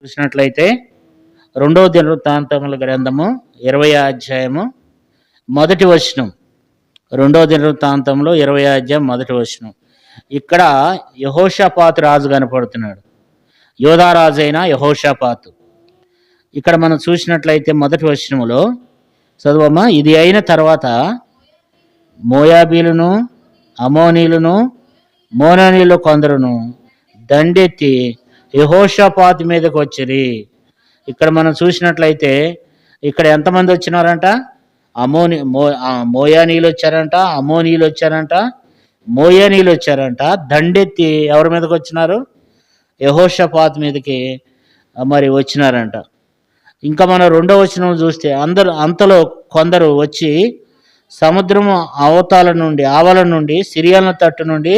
చూసినట్లయితే రెండవ దినవృత్తాంతముల గ్రంథము 20వ అధ్యాయము మొదటి వచనం. రెండవ దినవృత్తాంతంలో 20వ అధ్యాయం మొదటి వచనం. ఇక్కడ యెహోషాపాతు రాజు కనపడుతున్నాడు. యోధారాజు అయిన యెహోషాపాతు. ఇక్కడ మనం చూసినట్లయితే మొదటి వచనములో చదువమ్మా. ఇది అయిన తర్వాత మోయాబీలను, అమోనీలను, మోనానీలు కొందరును దండెత్తి యెహోషాపాతు మీదకి వచ్చిరి. ఇక్కడ మనం చూసినట్లయితే ఇక్కడ ఎంతమంది వచ్చినారంట? మోయానీలు వచ్చారంట, అమోనీలు వచ్చారంట, మోయానీలు వచ్చారంట. దండెత్తి ఎవరి మీదకి వచ్చినారు? యెహోషాపాతు మీదకి మరి వచ్చినారంట. ఇంకా మనం రెండవ వచనం చూస్తే అంతలో కొందరు వచ్చి సముద్రము ఆవల నుండి సిరియల తట్టు నుండి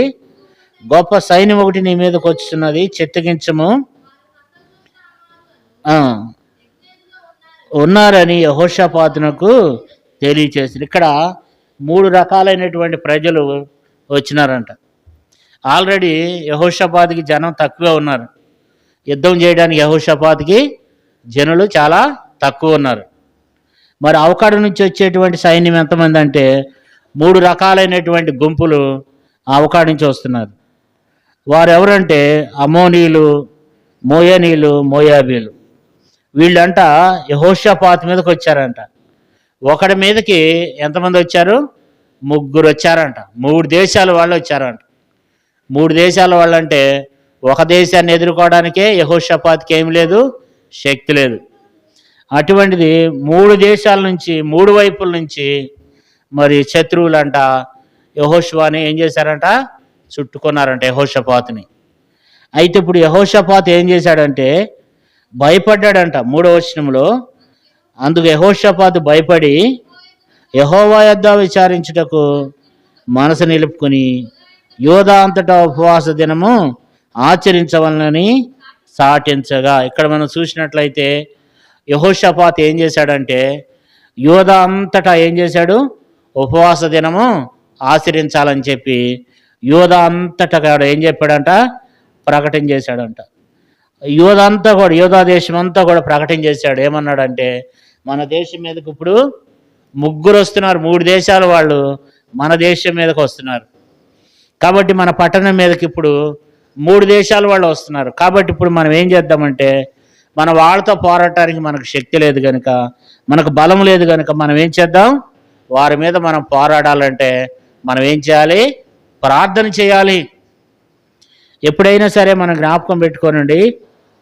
గొప్ప సైన్యం ఒకటి నీ మీదకి వచ్చుతున్నది, చిత్తగించము ఉన్నారని యెహోషాపాతునకు తెలియచేసింది. ఇక్కడ 3 రకాలైనటువంటి ప్రజలు వచ్చినారంట. ఆల్రెడీ యెహోషాపాతుకి జనం తక్కువే ఉన్నారు. యుద్ధం చేయడానికి యెహోషాపాతుకి జనులు చాలా తక్కువ ఉన్నారు. మరి అవకాడ నుంచి వచ్చేటువంటి సైన్యం ఎంతమంది అంటే 3 రకాలైనటువంటి గుంపులు అవకాడ నుంచి వస్తున్నారు. వారు ఎవరంటే అమోనీలు, మోయానీలు, మోయాబీలు. వీళ్ళంట యెహోషాపాతు మీదకి వచ్చారంట. ఒకడి మీదకి ఎంతమంది వచ్చారు? 3 వచ్చారంట. 3 దేశాల వాళ్ళు వచ్చారంట. 3 దేశాల వాళ్ళు అంటే ఒక దేశాన్ని ఎదుర్కోవడానికే యెహోషాపాతుకి ఏమి లేదు, శక్తి లేదు. అటువంటిది 3 దేశాల నుంచి, 3 వైపుల నుంచి మరి శత్రువులంట యెహోషువని ఏం చేశారంట? చుట్టుకున్నారంట యెహోషాపాతుని. అయితే ఇప్పుడు యెహోషాపాతు ఏం చేశాడంటే భయపడ్డాడంట 3వ వచనంలో. అందుకు యెహోషాపాతు భయపడి యెహోవా యొద్ద విచారించుటకు మనసు నిలుపుకొని యోధా అంతటా ఉపవాస దినము ఆచరించవలనని సాటించగా. ఇక్కడ మనం చూసినట్లయితే యెహోషాపాతు ఏం చేశాడంటే యోధా అంతటా ఏం చేశాడు? ఉపవాస దినము ఆచరించాలని చెప్పి యోధా అంతటా ఏం చెప్పాడంట? ప్రకటన చేశాడంట. యోధా దేశం అంతా కూడా ప్రకటన చేశాడు. ఏమన్నాడంటే మన దేశం మీదకి ఇప్పుడు 3 వస్తున్నారు. 3 దేశాల వాళ్ళు మన దేశం మీదకి వస్తున్నారు. కాబట్టి మన పట్టణం మీదకి ఇప్పుడు 3 దేశాల వాళ్ళు వస్తున్నారు. కాబట్టి ఇప్పుడు మనం ఏం చేద్దామంటే మన వాళ్ళతో పోరాటానికి మనకు శక్తి లేదు కనుక, మనకు బలం లేదు కనుక మనం ఏం చేద్దాం? వారి మీద మనం పోరాడాలంటే మనం ఏం చేయాలి? ప్రార్థన చేయాలి. ఎప్పుడైనా సరే మనం జ్ఞాపకం పెట్టుకోనండి,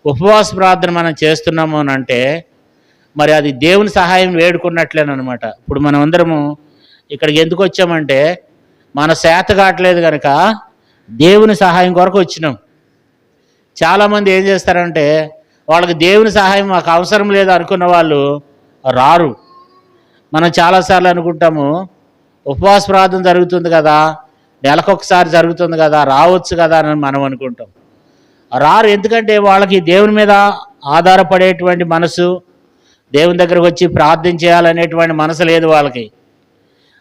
ఉపవాస ప్రార్థన మనం చేస్తున్నాము అని అంటే మరి అది దేవుని సహాయం వేడుకున్నట్లేనమాట. ఇప్పుడు మనం అందరము ఇక్కడికి ఎందుకు వచ్చామంటే మన చేత కావట్లేదు కనుక దేవుని సహాయం కొరకు వచ్చినాం. చాలామంది ఏం చేస్తారంటే వాళ్ళకి దేవుని సహాయం మాకు అవసరం లేదు అనుకున్న వాళ్ళు రారు. మనం చాలాసార్లు అనుకుంటాము ఉపవాస ప్రార్థన జరుగుతుంది కదా, నెలకొకసారి జరుగుతుంది కదా, రావచ్చు కదా అని మనం అనుకుంటాం. రారు. ఎందుకంటే వాళ్ళకి దేవుని మీద ఆధారపడేటువంటి మనసు, దేవుని దగ్గరకు వచ్చి ప్రార్థన చేయాలనేటువంటి మనసు లేదు వాళ్ళకి.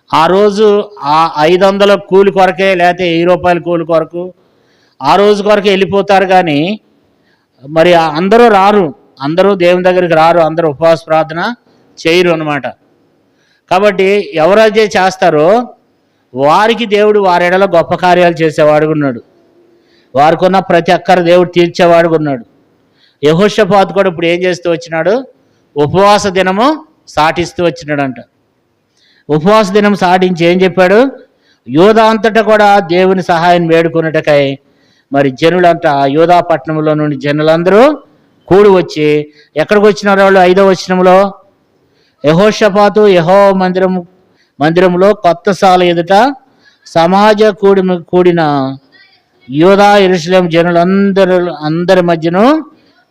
ఆ రోజు ఆ 500 కూలి కొరకే, లేకపోతే 1000 రూపాయల కూలి కొరకు ఆ రోజు కొరకు వెళ్ళిపోతారు. కానీ మరి అందరూ రారు, అందరూ దేవుని దగ్గరికి రారు, అందరూ ఉపవాస ప్రార్థన చేయరు అన్నమాట. కాబట్టి ఎవరైతే చేస్తారో వారికి దేవుడు వారి ఎడలో గొప్ప కార్యాలు చేసేవాడుగా ఉన్నాడు. వారికి ఉన్న ప్రతి అక్కర దేవుడు తీర్చేవాడుగా ఉన్నాడు. యెహోషాపాతు కూడా ఇప్పుడు ఏం చేస్తూ వచ్చినాడు? ఉపవాస దినము సాటిస్తూ వచ్చినాడంట. ఉపవాస దినం సాటించి ఏం చెప్పాడు? యోధా అంతటా కూడా దేవుని సహాయం వేడుకున్నటకై మరి జనులంతా యోధా పట్టణంలో నుండి జనులందరూ కూడి వచ్చి ఎక్కడికి వచ్చినారు వాళ్ళు? 5వ వచనంలో యెహోషాపాతు యెహోవా మందిరంలో కొత్త సాల ఎదుట సమాజ కూడిన యోధా యెరూషలేము అందరి మధ్యను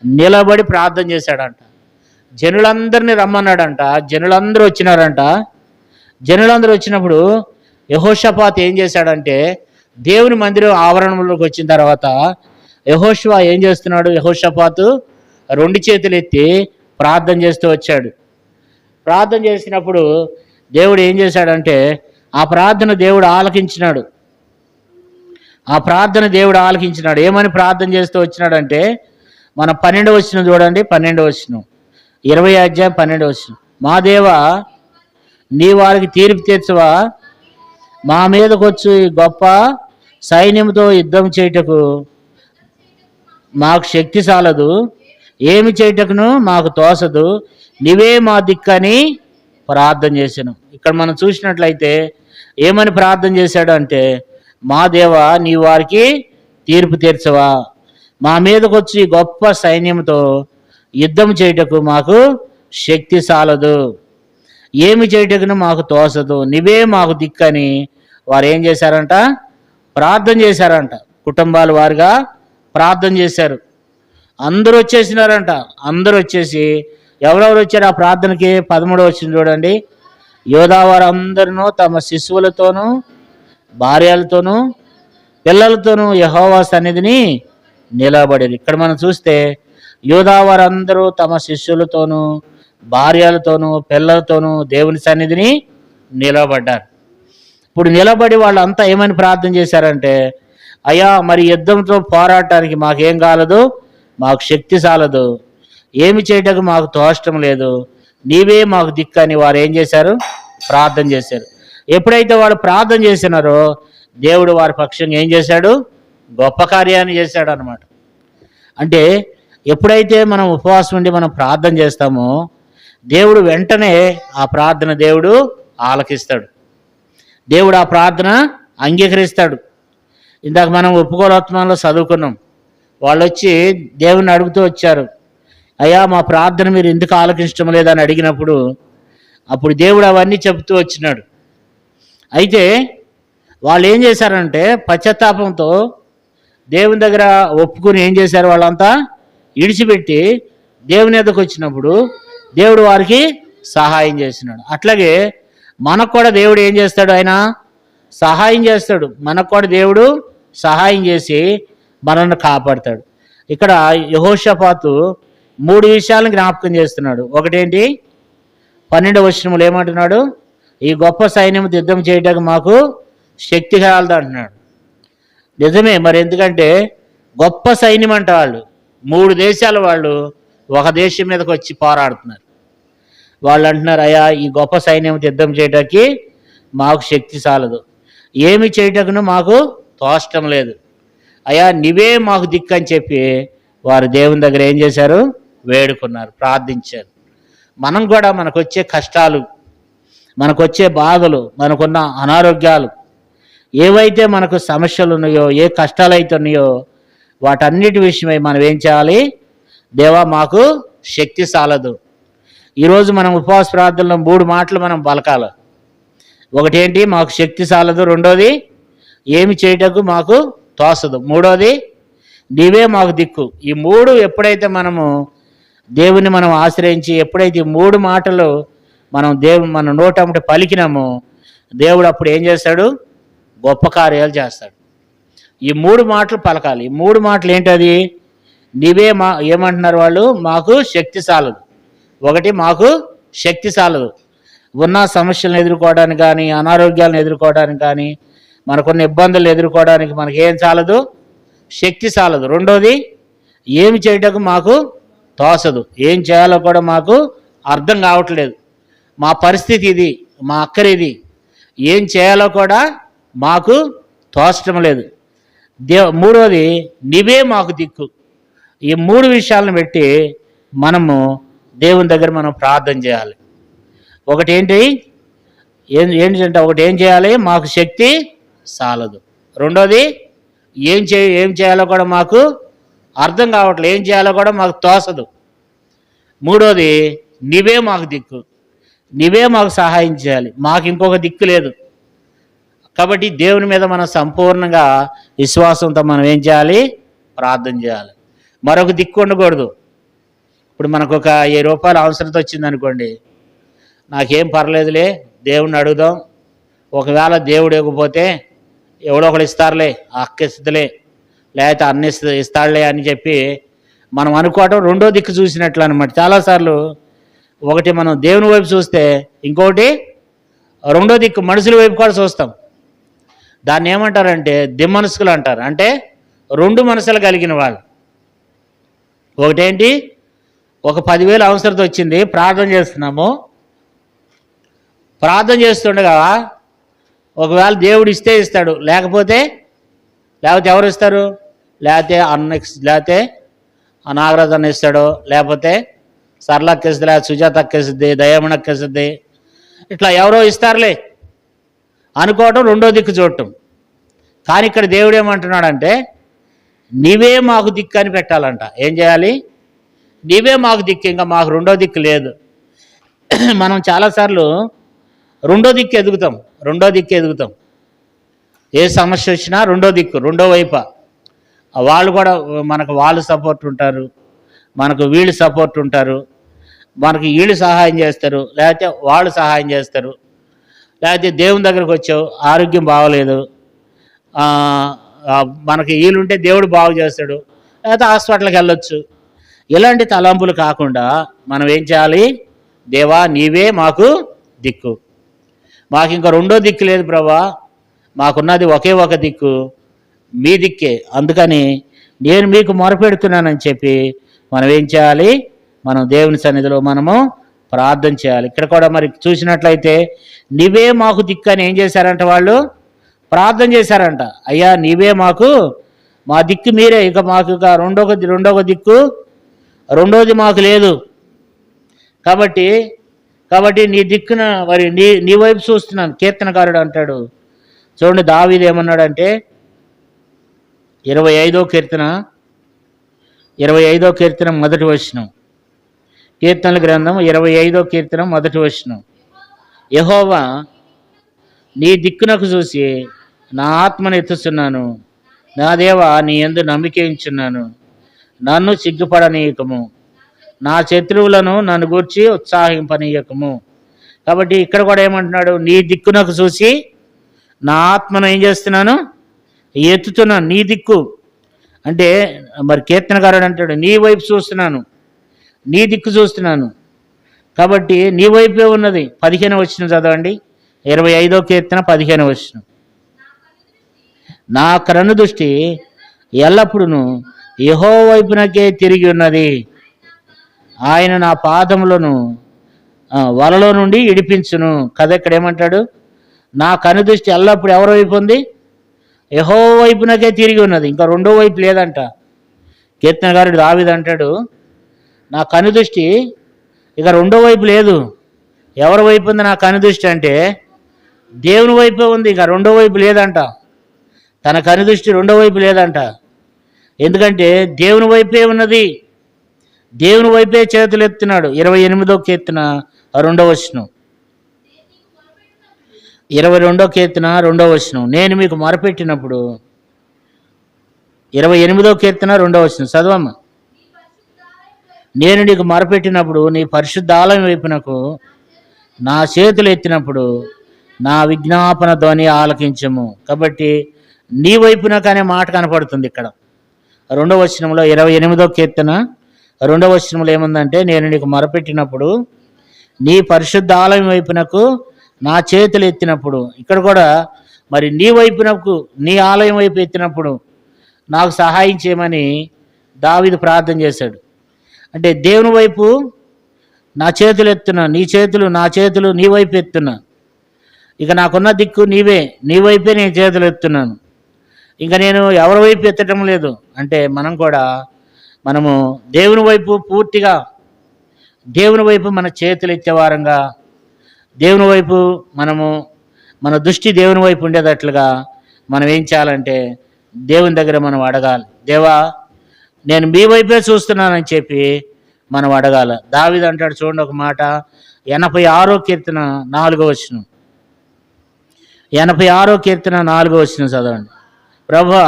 నిలబడి ప్రార్థన చేశాడంట. జనులందరినీ రమ్మన్నాడంట. జనులందరూ వచ్చినారంట. జనులందరూ వచ్చినప్పుడు యెహోషాపాతు ఏం చేశాడంటే దేవుని మందిరం ఆవరణంలోకి వచ్చిన తర్వాత యెహోషువ ఏం చేస్తున్నాడు? యెహోషాపాతు 2 చేతులు ఎత్తి ప్రార్థన చేస్తూ వచ్చాడు. ప్రార్థన చేసినప్పుడు దేవుడు ఏం చేశాడంటే ఆ ప్రార్థన దేవుడు ఆలకించినాడు. ఆ ప్రార్థన దేవుడు ఆలకించినాడు. ఏమని ప్రార్థన చేస్తూ వచ్చినాడంటే మన 12 వచనం చూడండి, 12 వచనం, 20 అధ్యాయం 12 వచనం. మా దేవా, నీ వారికి తీర్పు తీర్చవా? మా మీదకొచ్చు ఈ గొప్ప సైన్యంతో యుద్ధం చేయుటకు మాకు శక్తి చాలదు, ఏమి చేయుటకును మాకు తోసదు, నీవే మా దిక్కని ప్రార్థన చేశాను. ఇక్కడ మనం చూసినట్లయితే ఏమని ప్రార్థన చేశాడు అంటే, మా దేవా, నీ వారికి తీర్పు తీర్చవా? మా మీదకొచ్చి గొప్ప సైన్యంతో యుద్ధం చేయుటకు మాకు శక్తి చాలదు, ఏమి చేయుటకును మాకు తోసదు, నీవే మాకు దిక్కని వారు ఏం చేశారంట? ప్రార్థన చేశారంట. కుటుంబాల వారుగా ప్రార్థన చేశారు. అందరూ వచ్చేసినారంట. అందరూ వచ్చేసి ఎవరెవరు వచ్చారు ఆ ప్రార్థనకి? 13 వచ్చింది చూడండి. యోధావారు అందరూ తమ శిశువులతోనూ భార్యలతోనూ పిల్లలతోనూ యెహోవా సన్నిధిని నిలబడేది. ఇక్కడ మనం చూస్తే యోధావారు అందరూ తమ శిష్యులతోనూ భార్యలతోనూ పిల్లలతోనూ దేవుని సన్నిధిని నిలబడ్డారు. ఇప్పుడు నిలబడి వాళ్ళంతా ఏమని ప్రార్థన చేశారంటే, అయ్యా, మరి యుద్ధంతో పోరాటానికి మాకేం కాలదు, మాకు శక్తి చాలదు, ఏమి చేయటకు మాకు తోష్టం లేదు, నీవే మాకు దిక్కు అని వారు ఏం చేశారు? ప్రార్థన చేశారు. ఎప్పుడైతే వాళ్ళు ప్రార్థన చేసినారో దేవుడు వారి పక్షంగా ఏం చేశాడు? గొప్ప కార్యాన్ని చేశాడు అనమాట. అంటే ఎప్పుడైతే మనం ఉపవాసం ఉండి మనం ప్రార్థన చేస్తామో దేవుడు వెంటనే ఆ ప్రార్థన దేవుడు ఆలకిస్తాడు. దేవుడు ఆ ప్రార్థన అంగీకరిస్తాడు. ఇందాక మనం ఒప్పుకోలోత్మంలో చదువుకున్నాం. వాళ్ళు వచ్చి దేవుని అడుగుతూ వచ్చారు, అయ్యా, మా ప్రార్థన మీరు ఎందుకు ఆలకించడం లేదని అడిగినప్పుడు అప్పుడు దేవుడు అవన్నీ చెబుతూ వచ్చినాడు. అయితే వాళ్ళు ఏం చేశారంటే పశ్చాత్తాపంతో దేవుని దగ్గర ఒప్పుకుని ఏం చేశారు? వాళ్ళంతా ఇడిచిపెట్టి దేవుని ఎద్దకు వచ్చినప్పుడు దేవుడు వారికి సహాయం చేసినాడు. అట్లాగే మనకు కూడా దేవుడు ఏం చేస్తాడు? ఆయన సహాయం చేస్తాడు. మనకు కూడా దేవుడు సహాయం చేసి మనల్ని కాపాడతాడు. ఇక్కడ యెహోషాపాతు 3 విషయాలను జ్ఞాపకం చేస్తున్నాడు. ఒకటేంటి? 12వ వచనంలో ఏమంటున్నాడు? ఈ గొప్ప సైన్యం యుద్ధం చేయడానికి మాకు శక్తి కాలదు అంటున్నాడు. నిజమే మరి, ఎందుకంటే గొప్ప సైన్యం అంట. వాళ్ళు 3 దేశాల వాళ్ళు ఒక దేశం మీదకి వచ్చి పోరాడుతున్నారు. వాళ్ళు అంటున్నారు, అయ్యా, ఈ గొప్ప సైన్యం యుద్ధం చేయడానికి మాకు శక్తి చాలదు, ఏమి చేయటకును మాకు తోష్టం లేదు, అయ్యా, నీవే మాకు దిక్కు అని చెప్పి వారు దేవుని దగ్గర ఏం చేశారు? వేడుకున్నారు, ప్రార్థించారు. మనం కూడా మనకొచ్చే కష్టాలు, మనకొచ్చే బాధలు, మనకున్న అనారోగ్యాలు, ఏవైతే మనకు సమస్యలు ఉన్నాయో, ఏ కష్టాలు అయితే ఉన్నాయో వాటన్నిటి విషయమై మనం ఏం చేయాలి? దేవా, మాకు శక్తి చాలదు. ఈరోజు మనం ఉపవాస ప్రార్థనలో 3 మాటలు మనం పలకాలి. ఒకటేంటి? మాకు శక్తి చాలదు. రెండోది, ఏమి చేయటకు మాకు తోసదు. మూడోది, నీవే మాకు దిక్కు. ఈ 3 ఎప్పుడైతే మనము దేవుని మనం ఆశ్రయించి ఎప్పుడైతే ఈ 3 మాటలు మనం మన నోటమ్మట పలికినామో దేవుడు అప్పుడు ఏం చేస్తాడు? గొప్ప కార్యాలు చేస్తాడు. ఈ 3 మాటలు పలకాలి. ఈ 3 మాటలు ఏంటది? నీవే ఏమంటున్నారు వాళ్ళు? మాకు శక్తి చాలదు. ఒకటి, మాకు శక్తి చాలదు. ఉన్న సమస్యలను ఎదుర్కోవడానికి కానీ, అనారోగ్యాలను ఎదుర్కోవడానికి కానీ, మనకున్న ఇబ్బందులు ఎదుర్కోవడానికి మనకి ఏం చాలదు? శక్తి చాలదు. రెండోది, ఏమి చేయటకు మాకు తోసదు. ఏం చేయాలో కూడా మాకు అర్థం కావట్లేదు. మా పరిస్థితి ఇది, మా అక్కరిది, ఏం చేయాలో కూడా మాకు తోచటం లేదు. మూడోది, నీవే మాకు దిక్కు. ఈ 3 విషయాలను పెట్టి మనము దేవుని దగ్గర మనం ప్రార్థన చేయాలి. ఒకటేంటి? ఏంటంటే ఒకటి ఏం చేయాలి? మాకు శక్తి చాలదు. రెండోది, ఏం చేయాలో కూడా మాకు అర్థం కావట్లేదు, ఏం చేయాలో కూడా మాకు తోసదు. మూడోది, నీవే మాకు దిక్కు, నీవే మాకు సహాయం చేయాలి, మాకు ఇంకొక దిక్కు లేదు. కాబట్టి దేవుని మీద మనం సంపూర్ణంగా విశ్వాసంతో మనం ఏం చేయాలి? ప్రార్థన చేయాలి. మరొక దిక్కు ఉండకూడదు. ఇప్పుడు మనకు ఒక 1000 రూపాయలు అవసరత వచ్చిందనుకోండి, నాకేం పర్లేదులే, దేవుణ్ణి అడుగుదాం, ఒకవేళ దేవుడు ఇవ్వకపోతే ఎవడో ఒకడు ఇస్తారులే, అక్కిస్తులే, లేకపోతే అన్ని ఇస్తాడులే అని చెప్పి మనం అనుకోవటం రెండో దిక్కు చూసినట్లు అనమాట. చాలాసార్లు ఒకటి మనం దేవుని వైపు చూస్తే, ఇంకొకటి రెండో దిక్కు మనుషుల వైపు కూడా చూస్తాం. దాన్ని ఏమంటారంటే దిమ్మనసుకులు అంటారు. అంటే 2 మనసులు కలిగిన వాళ్ళు. ఒకటేంటి, ఒక 10,000 అవసరత వచ్చింది, ప్రార్థన చేస్తున్నాము. ప్రార్థన చేస్తుండగా ఒకవేళ దేవుడు ఇస్తే ఇస్తాడు, లేకపోతే ఎవరు ఇస్తారు? లేకపోతే నాగరాజు అన్న ఇస్తాడు, లేకపోతే సరళక్క ఇస్తుంది, లేకపోతే సుజాతక్క ఇస్తుంది, దయమణక్క ఇస్తుంది, ఇట్లా ఎవరో ఇస్తారులే అనుకోవటం, రెండో దిక్కు చూడటం. కానీ ఇక్కడ దేవుడు ఏమంటున్నాడంటే నీవే మాకు దిక్కు అని పెట్టాలంట. ఏం చేయాలి? నీవే మాకు దిక్కు, ఇంకా మాకు రెండో దిక్కు లేదు. మనం చాలాసార్లు రెండో దిక్కు ఎదుగుతాం. ఏ సమస్య వచ్చినా రెండో వైపు వాళ్ళు కూడా వాళ్ళు సపోర్ట్ ఉంటారు, మనకు వీళ్ళు సపోర్ట్ ఉంటారు, మనకి వీళ్ళు సహాయం చేస్తారు, లేకపోతే వాళ్ళు సహాయం చేస్తారు. లేకపోతే దేవుని దగ్గరకు వచ్చావు, ఆరోగ్యం బాగలేదు, మనకి వీలుంటే దేవుడు బాగు చేస్తాడు, లేకపోతే హాస్పిటల్కి వెళ్ళొచ్చు. ఇలాంటి తలంపులు కాకుండా మనం ఏం చేయాలి? దేవా నీవే మాకు దిక్కు, మాకు ఇంకా రెండో దిక్కు లేదు ప్రభా, మాకున్నది ఒకే ఒక దిక్కు, మీ దిక్కే. అందుకని నేను మీకు మొరపెడుతున్నానని చెప్పి మనం ఏం చేయాలి? మనం దేవుని సన్నిధిలో మనము ప్రార్థన చేయాలి. ఇక్కడ కూడా మరి చూసినట్లయితే నీవే మాకు దిక్కు అని ఏం చేశారంట? వాళ్ళు ప్రార్థన చేశారంట. అయ్యా నీవే మాకు, మా దిక్కు మీరే, ఇక మాకు ఇక రెండవ దిక్కు, రెండోది మాకు లేదు. కాబట్టి నీ దిక్కున మరి నీ వైపు చూస్తున్నాను. కీర్తనకారుడు అంటాడు చూడండి, దావీదు ఏమన్నాడంటే 25వ కీర్తన మొదటి వచనం, కీర్తనల గ్రంథం 25వ కీర్తన మొదటి వచనం, యెహోవా నీ దిక్కునకు చూసి నా ఆత్మను ఎత్తుచున్నాను, నా దేవా నీ యందు నమ్మిక ఉంచున్నాను, నన్ను సిగ్గుపడనీయకము, నా శత్రువులను నన్ను గూర్చి ఉత్సాహింపనీయకము. కాబట్టి ఇక్కడ కూడా ఏమంటున్నాడు? నీ దిక్కునకు చూసి నా ఆత్మను ఏం చేస్తున్నాను? ఎత్తుతున్నాను. నీ దిక్కు అంటే మరి కీర్తనకారుడు అంటాడు నీ వైపు చూస్తున్నాను, నీ దిక్కు చూస్తున్నాను. కాబట్టి నీ వైపే ఉన్నది. 15వ వచనం చదవండి, 25వ కీర్తన 15వ వచనం. నా కన్ను దృష్టి ఎల్లప్పుడూ యెహోవా వైపునకే తిరిగి ఉన్నది, ఆయన నా పాదములను వలలో నుండి ఇడిపించును. కదా ఇక్కడ ఏమంటాడు? నా కన్ను దృష్టి ఎల్లప్పుడు ఎవరి వైపు ఉంది? యెహోవా వైపునకే తిరిగి ఉన్నది, ఇంకా రెండో వైపు లేదంట. కీర్తనకారుడు దావీదు అంటాడు నా కన్ను దృష్టి ఇక రెండో వైపు లేదు. ఎవరి వైపు ఉంది నా కన్ను దృష్టి అంటే? దేవుని వైపే ఉంది, ఇక రెండో వైపు లేదంట. తన కన్ను దృష్టి రెండో వైపు లేదంట. ఎందుకంటే దేవుని వైపే ఉన్నది, దేవుని వైపే చేతులు ఎత్తున్నాడు. 28వ కీర్తన 2వ వచనం, 22వ కీర్తన 2వ వచనం, నేను మీకు మొరపెట్టినప్పుడు. 28వ కీర్తన 2వ వచనం చదవమ్మా. నేను నీకు మొరపెట్టినప్పుడు నీ పరిశుద్ధ ఆలయం వైపునకు నా చేతులు ఎత్తినప్పుడు నా విజ్ఞాపన ధ్వని ఆలకించము. కాబట్టి నీ వైపునకు అనే మాట కనపడుతుంది ఇక్కడ 2వ వచనంలో. 28వ కీర్తన 2వ వచనంలో ఏముందంటే నేను నీకు మొరపెట్టినప్పుడు నీ పరిశుద్ధ ఆలయం వైపునకు నా చేతులు ఎత్తినప్పుడు. ఇక్కడ కూడా మరి నీ వైపునకు, నీ ఆలయం వైపు ఎత్తినప్పుడు నాకు సహాయం చేయమని దావీదు ప్రార్థన చేశాడు. అంటే దేవుని వైపు నా చేతులు ఎత్తున్నా, నా చేతులు నీ వైపు ఎత్తున్నా. ఇక నాకున్న దిక్కు నీవే, నీ వైపే నేను చేతులు ఎత్తున్నాను. ఇంకా నేను ఎవరి వైపు ఎత్తడం లేదు. అంటే మనము దేవుని వైపు పూర్తిగా, దేవుని వైపు మన చేతులు ఎత్తేవారంగా, దేవుని వైపు మన దృష్టి దేవుని వైపు ఉండేటట్లుగా మనం ఏం చేయాలంటే దేవుని దగ్గర మనం అడగాలి. దేవా నేను మీ వైపే చూస్తున్నానని చెప్పి మనం అడగాలి. దావీదు అంటాడు చూడండి ఒక మాట, 86వ కీర్తన 4వ వచనం, 86వ కీర్తన 4వ వచనం చదవండి. ప్రభువా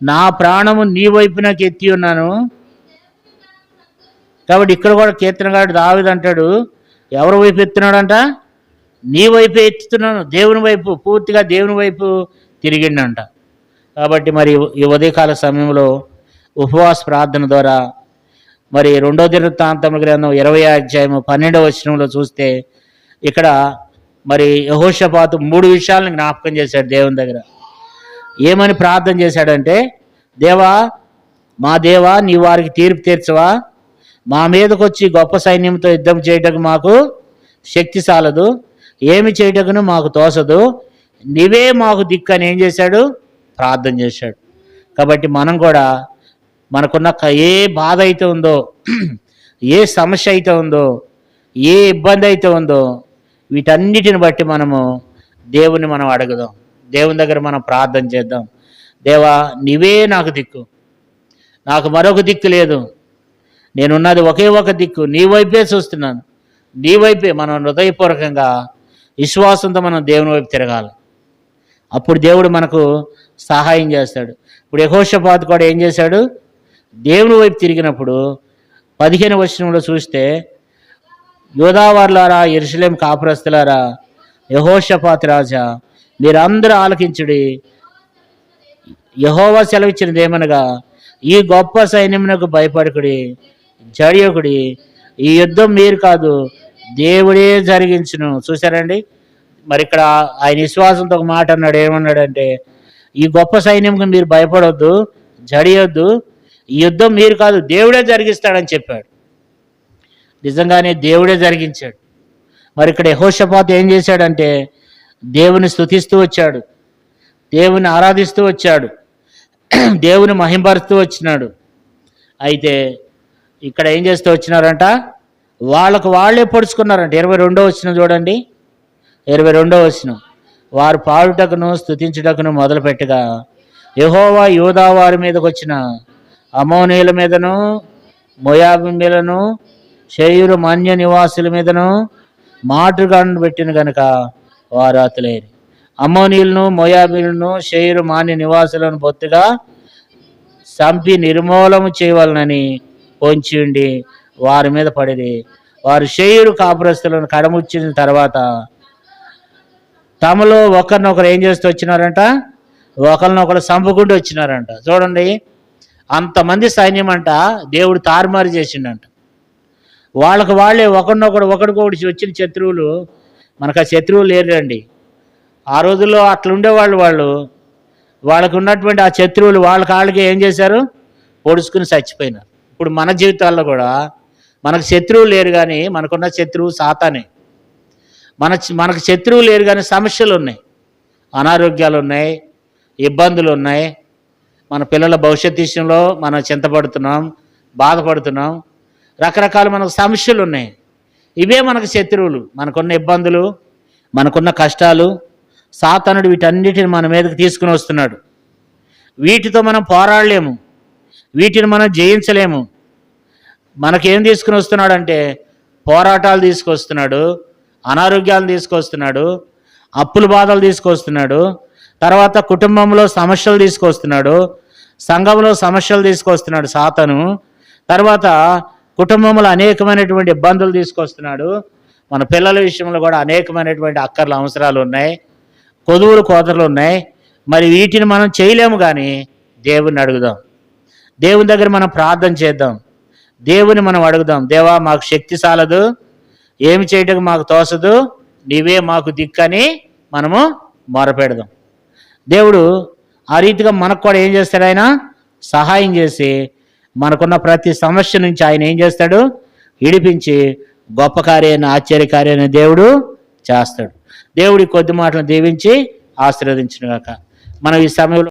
నా ప్రాణము నీ వైపునకు ఎత్తి ఉన్నాను. కాబట్టి ఇక్కడ కూడా కీర్తనగాడు దావీదు అంటాడు ఎవరి వైపు ఎత్తున్నాడంట? నీ వైపే ఎత్తుతున్నాను, దేవుని వైపు, పూర్తిగా దేవుని వైపు తిరిగిండంట. కాబట్టి మరి ఈ ఉదయకాల సమయంలో ఉపవాస ప్రార్థన ద్వారా మరి 2వ దినవృత్తాంతముల గ్రంథం 20వ అధ్యాయము 12వ వచనంలో చూస్తే ఇక్కడ మరి యెహోషాపాతు 3 విషయాలను జ్ఞాపకం చేశాడు దేవుని దగ్గర. ఏమని ప్రార్థన చేశాడంటే, దేవా మా దేవా, నీ వారికి తీర్పు తీర్చవా? మా మీదకి వచ్చి గొప్ప సైన్యంతో యుద్ధం చేయటకు మాకు శక్తి చాలదు, ఏమి చేయటకును మాకు తోసదు, నీవే మాకు దిక్కు అని ఏం చేశాడు? ప్రార్థన చేశాడు. కాబట్టి మనం కూడా మనకున్న ఏ బాధ అయితే ఉందో, ఏ సమస్య అయితే ఉందో, ఏ ఇబ్బంది అయితే ఉందో, వీటన్నిటిని బట్టి మనము దేవుని మనం అడుగుదాం, దేవుని దగ్గర మనం ప్రార్థన చేద్దాం. దేవా, నీవే నాకు దిక్కు, నాకు మరొక దిక్కు లేదు, నేనున్నది ఒకే ఒక దిక్కు, నీ వైపే చూస్తున్నాను, నీ వైపే. మనం హృదయపూర్వకంగా విశ్వాసంతో మనం దేవుని వైపు తిరగాలి. అప్పుడు దేవుడు మనకు సహాయం చేస్తాడు. ఇప్పుడు యెహోషాపాతు కూడా ఏం చేశాడు? దేవుని వైపు తిరిగినప్పుడు 15వ వచనంలో చూస్తే, యూదావారులారా, యెరూషలేము కాపురస్తులారా, యెహోషాపాతు రాజా, మీరందరూ ఆలకించుడి. యెహోవా సెలవిచ్చినది ఏమనగా, ఈ గొప్ప సైన్యమునకు భయపడకుడి, జడియకుడి. ఈ యుద్ధం మీరు కాదు, దేవుడే జరిగించును. చూసారండి, మరి ఇక్కడ ఆయన విశ్వాసంతో ఒక మాట అన్నాడు. ఏమన్నాడంటే, ఈ గొప్ప సైన్యంకు మీరు భయపడొద్దు, జడియొద్దు, ఈ యుద్ధం మీరు కాదు, దేవుడే జరిగిస్తాడని చెప్పాడు. నిజంగానే దేవుడే జరిగించాడు. మరి ఇక్కడ యెహోషాపాతు ఏం చేశాడంటే, దేవుని స్తుతిస్తూ వచ్చాడు, దేవుని ఆరాధిస్తూ వచ్చాడు, దేవుని మహింపరుస్తూ వచ్చినాడు. అయితే ఇక్కడ ఏం చేస్తూ వచ్చినారంట? వాళ్ళకు వాళ్ళే పొడుచుకున్నారంట. 22వ వచనం చూడండి, 22వ వచనం. వారు పాడుటకును స్తుతించుటకును మొదలుపెట్టగా, యెహోవా యూదా వారి మీదకి వచ్చిన అమోనీయుల మీదను, మోయాబు మీదను, శేయూరు మాన్య నివాసుల మీదను మాటుగాండు పెట్టిన గనుక వారు అతులేరు. అమ్మోనీయులను, మోయాబీలను, శేయూరు మాన్య నివాసులను బొత్తుగా చంపి నిర్మూలము చేయవలనని పొంచి ఉండి వారి మీద పడిరి. వారు శేయూరు కాపురస్తులను కడముచ్చిన తర్వాత తమలో ఒకరినొకరు ఏం చేస్తూ వచ్చినారంట? ఒకరినొకరు చంపుకుంటూ వచ్చినారంట. చూడండి, అంతమంది సైన్యం అంట దేవుడు తారుమారు చేసిండంట. వాళ్ళకు వాళ్ళే ఒకరికొకటి వచ్చిన శత్రువులు. మనకు ఆ శత్రువులు లేరండి. ఆ రోజుల్లో అట్లా ఉండేవాళ్ళు. వాళ్ళకు ఉన్నటువంటి ఆ శత్రువులు వాళ్ళకి ఏం చేశారు? పొడుచుకుని చచ్చిపోయినారు. ఇప్పుడు మన జీవితాల్లో కూడా మనకు శత్రువులు లేరు, కానీ మనకున్న శత్రువు సాతానే. మనకు శత్రువు లేరు, కానీ సమస్యలు ఉన్నాయి, అనారోగ్యాలు ఉన్నాయి, ఇబ్బందులు ఉన్నాయి. మన పిల్లల భవిష్యత్ విషయంలో మనం చింతపడుతున్నాం, బాధపడుతున్నాం. రకరకాల మనకు సమస్యలు ఉన్నాయి. ఇవే మనకు శత్రువులు. మనకున్న ఇబ్బందులు, మనకున్న కష్టాలు, సాతానుడు వీటన్నిటిని మన మీదకి తీసుకుని వస్తున్నాడు. వీటితో మనం పోరాడలేము, వీటిని మనం జయించలేము. మనకేం తీసుకుని వస్తున్నాడంటే పోరాటాలు తీసుకొస్తున్నాడు, అనారోగ్యాలు తీసుకొస్తున్నాడు, అప్పుల బాధలు తీసుకొస్తున్నాడు, తర్వాత కుటుంబంలో సమస్యలు తీసుకొస్తున్నాడు, సంఘంలో సమస్యలు తీసుకొస్తున్నాడు సాతాను. తర్వాత కుటుంబంలో అనేకమైనటువంటి ఇబ్బందులు తీసుకొస్తున్నాడు. మన పిల్లల విషయంలో కూడా అనేకమైనటువంటి అక్కర్ల అవసరాలు ఉన్నాయి, కొదువులు కోతలు ఉన్నాయి. మరి వీటిని మనం చేయలేము, కానీ దేవుని అడుగుదాం, దేవుని దగ్గర మనం ప్రార్థన చేద్దాం, దేవుని మనం అడుగుదాం. దేవా, మాకు శక్తి చాలదు, ఏమి చేయటం మాకు తోసదు, నీవే మాకు దిక్కని మనము మొరపెడదాం. దేవుడు ఆ రీతిగా మనకు కూడా ఏం చేస్తాడు? ఆయన సహాయం చేసి మనకున్న ప్రతి సమస్య నుంచి ఆయన ఏం చేస్తాడు? విడిపించి గొప్ప కార్యాన్ని, ఆశ్చర్యకార్యాన్ని దేవుడు చేస్తాడు. దేవుడి కొద్ది మాటలను దీవించి ఆశీర్వదించును గాక. మనం ఈ సమయంలో